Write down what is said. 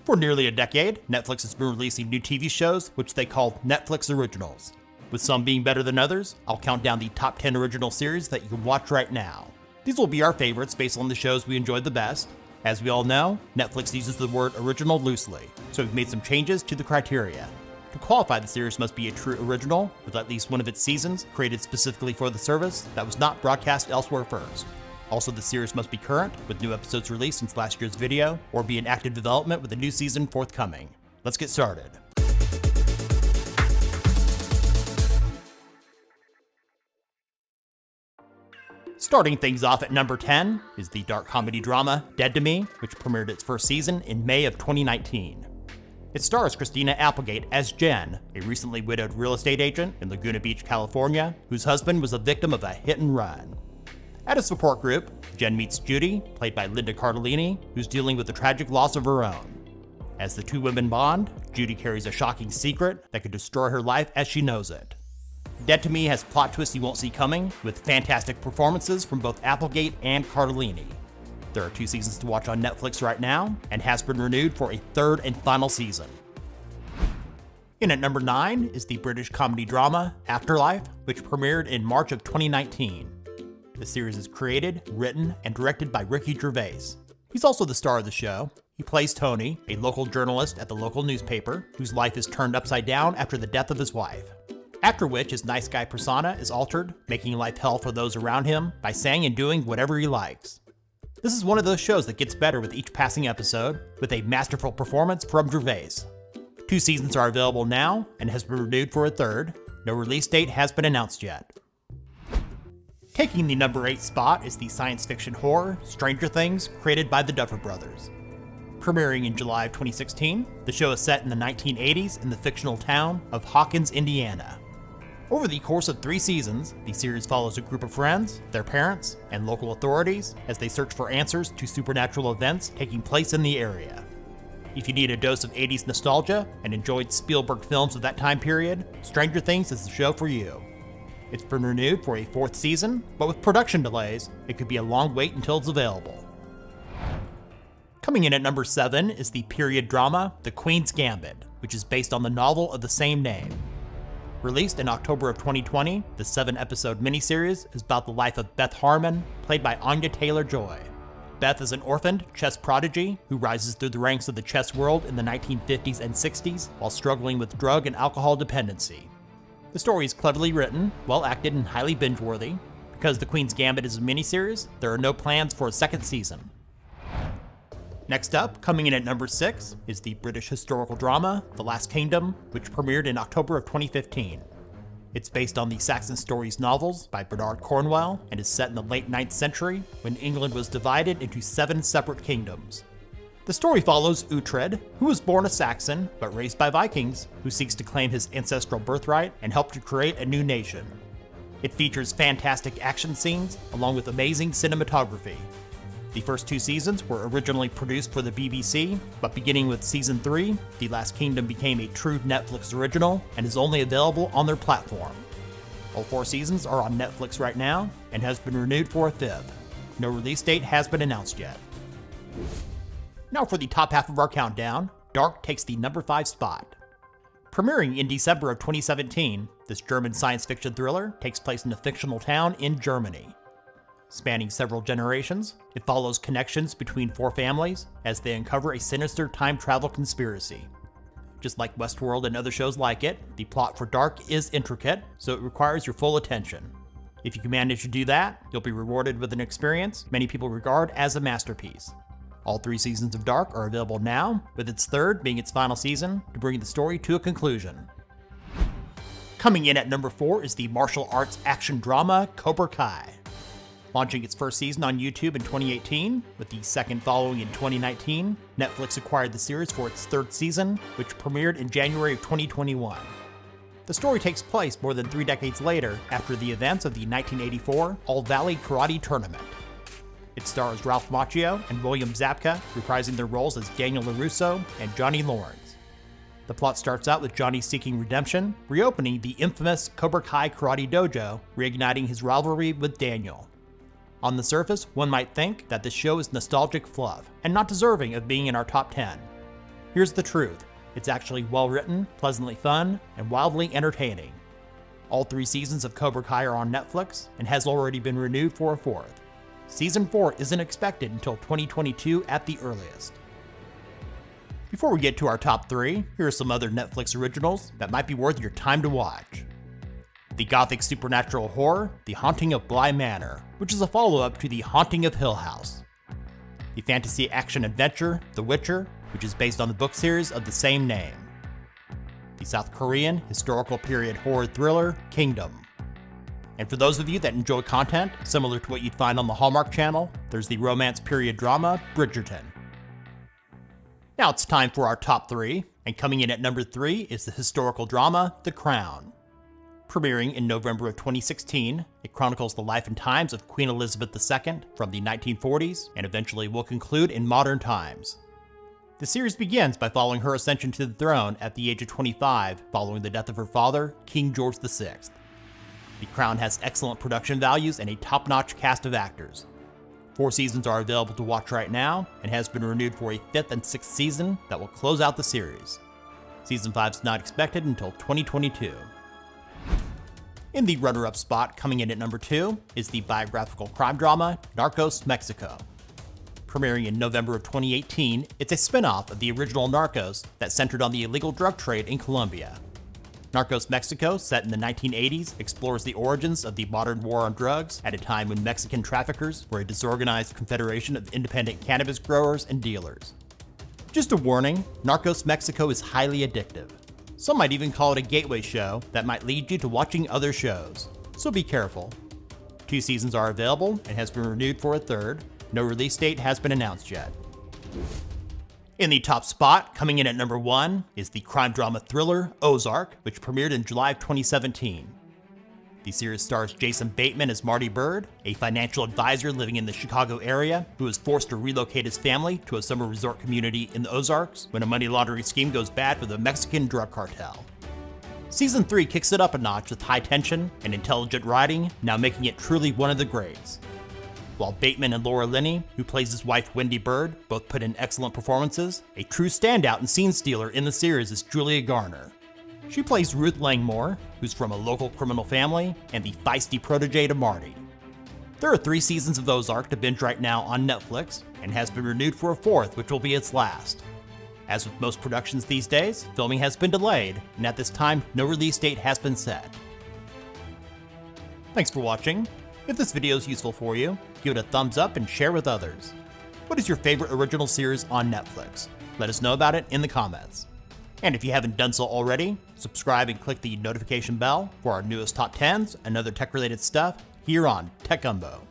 For nearly a decade, Netflix has been releasing new TV shows which they call Netflix Originals. With some being better than others, I'll count down the top 10 original series that you can watch right now. These will be our favorites based on the shows we enjoyed the best. As we all know, Netflix uses the word original loosely, so we've made some changes to the criteria. To qualify, the series must be a true original, with at least one of its seasons created specifically for the service that was not broadcast elsewhere first. Also, the series must be current, with new episodes released since last year's video, or be in active development with a new season forthcoming. Let's get started. Starting things off at number 10 is the dark comedy drama Dead to Me, which premiered its first season in May of 2019. It stars Christina Applegate as Jen, a recently widowed real estate agent in Laguna Beach, California, whose husband was a victim of a hit and run. At a support group, Jen meets Judy, played by Linda Cardellini, who's dealing with the tragic loss of her own. As the two women bond, Judy carries a shocking secret that could destroy her life as she knows it. Dead to Me has plot twists you won't see coming, with fantastic performances from both Applegate and Cardellini. There are 2 seasons to watch on Netflix right now, and has been renewed for a 3rd and final season. In at number 9 is the British comedy drama Afterlife, which premiered in March of 2019. The series is created, written, and directed by Ricky Gervais. He's also the star of the show. He plays Tony, a local journalist at the local newspaper, whose life is turned upside down after the death of his wife. After which his nice guy persona is altered, making life hell for those around him by saying and doing whatever he likes. This is one of those shows that gets better with each passing episode, with a masterful performance from Gervais. 2 seasons are available now, and has been renewed for a 3rd. No release date has been announced yet. Taking the number 8 spot is the science fiction horror Stranger Things, created by the Duffer Brothers. Premiering in July of 2016, the show is set in the 1980s in the fictional town of Hawkins, Indiana. Over the course of 3 seasons, the series follows a group of friends, their parents, and local authorities as they search for answers to supernatural events taking place in the area. If you need a dose of 80s nostalgia and enjoyed Spielberg films of that time period, Stranger Things is the show for you. It's been renewed for a 4th season, but with production delays, it could be a long wait until it's available. Coming in at number 7 is the period drama The Queen's Gambit, which is based on the novel of the same name. Released in October of 2020, the 7-episode miniseries is about the life of Beth Harmon, played by Anya Taylor-Joy. Beth is an orphaned chess prodigy who rises through the ranks of the chess world in the 1950s and 60s while struggling with drug and alcohol dependency. The story is cleverly written, well acted, and highly binge-worthy. Because The Queen's Gambit is a miniseries, there are no plans for a 2nd season. Next up, coming in at number 6, is the British historical drama The Last Kingdom, which premiered in October of 2015. It's based on the Saxon Stories novels by Bernard Cornwell and is set in the late 9th century when England was divided into 7 separate kingdoms. The story follows Uhtred, who was born a Saxon but raised by Vikings, who seeks to claim his ancestral birthright and help to create a new nation. It features fantastic action scenes along with amazing cinematography. The first 2 seasons were originally produced for the BBC, but beginning with season 3, The Last Kingdom became a true Netflix original and is only available on their platform. All 4 seasons are on Netflix right now and has been renewed for a 5th. No release date has been announced yet. Now for the top half of our countdown, Dark takes the number 5 spot. Premiering in December of 2017, this German science fiction thriller takes place in a fictional town in Germany. Spanning several generations, it follows connections between 4 families as they uncover a sinister time travel conspiracy. Just like Westworld and other shows like it, the plot for Dark is intricate, so it requires your full attention. If you can manage to do that, you'll be rewarded with an experience many people regard as a masterpiece. All 3 seasons of Dark are available now, with its 3rd being its final season to bring the story to a conclusion. Coming in at number 4 is the martial arts action drama Cobra Kai. Launching its first season on YouTube in 2018, with the 2nd following in 2019, Netflix acquired the series for its 3rd season, which premiered in January of 2021. The story takes place more than 3 decades later after the events of the 1984 All Valley Karate Tournament. It stars Ralph Macchio and William Zabka reprising their roles as Daniel LaRusso and Johnny Lawrence. The plot starts out with Johnny seeking redemption, reopening the infamous Cobra Kai Karate Dojo, reigniting his rivalry with Daniel. On the surface, one might think that this show is nostalgic fluff, and not deserving of being in our top 10. Here's the truth. It's actually well written, pleasantly fun, and wildly entertaining. All 3 seasons of Cobra Kai are on Netflix and has already been renewed for a 4th. Season 4 isn't expected until 2022 at the earliest. Before we get to our top 3, here are some other Netflix originals that might be worth your time to watch. The gothic supernatural horror, The Haunting of Bly Manor, which is a follow-up to The Haunting of Hill House. The fantasy action-adventure, The Witcher, which is based on the book series of the same name. The South Korean historical period horror thriller, Kingdom. And for those of you that enjoy content similar to what you'd find on the Hallmark Channel, there's the romance period drama, Bridgerton. Now it's time for our top 3, and coming in at number 3 is the historical drama, The Crown. Premiering in November of 2016, it chronicles the life and times of Queen Elizabeth II from the 1940s and eventually will conclude in modern times. The series begins by following her ascension to the throne at the age of 25 following the death of her father, King George VI. The Crown has excellent production values and a top-notch cast of actors. 4 seasons are available to watch right now and has been renewed for a 5th and 6th season that will close out the series. Season 5 is not expected until 2022. In the runner-up spot, coming in at number 2, is the biographical crime drama, Narcos Mexico. Premiering in November of 2018, it's a spin-off of the original Narcos that centered on the illegal drug trade in Colombia. Narcos Mexico, set in the 1980s, explores the origins of the modern war on drugs at a time when Mexican traffickers were a disorganized confederation of independent cannabis growers and dealers. Just a warning, Narcos Mexico is highly addictive. Some might even call it a gateway show that might lead you to watching other shows, so be careful. 2 seasons are available and has been renewed for a 3rd. No release date has been announced yet. In the top spot, coming in at number 1, is the crime drama thriller Ozark, which premiered in July of 2017. The series stars Jason Bateman as Marty Bird, a financial advisor living in the Chicago area who is forced to relocate his family to a summer resort community in the Ozarks when a money laundering scheme goes bad with a Mexican drug cartel. Season 3 kicks it up a notch with high tension and intelligent writing, now making it truly one of the greats. While Bateman and Laura Linney, who plays his wife Wendy Bird, both put in excellent performances, a true standout and scene stealer in the series is Julia Garner. She plays Ruth Langmore, who's from a local criminal family, and the feisty protege to Marty. There are 3 seasons of Ozark to binge right now on Netflix, and has been renewed for a 4th, which will be its last. As with most productions these days, filming has been delayed, and at this time, no release date has been set. Thanks for watching. If this video is useful for you, give it a thumbs up and share with others. What is your favorite original series on Netflix? Let us know about it in the comments. And if you haven't done so already, subscribe and click the notification bell for our newest top 10s and other tech-related stuff here on Tech Gumbo.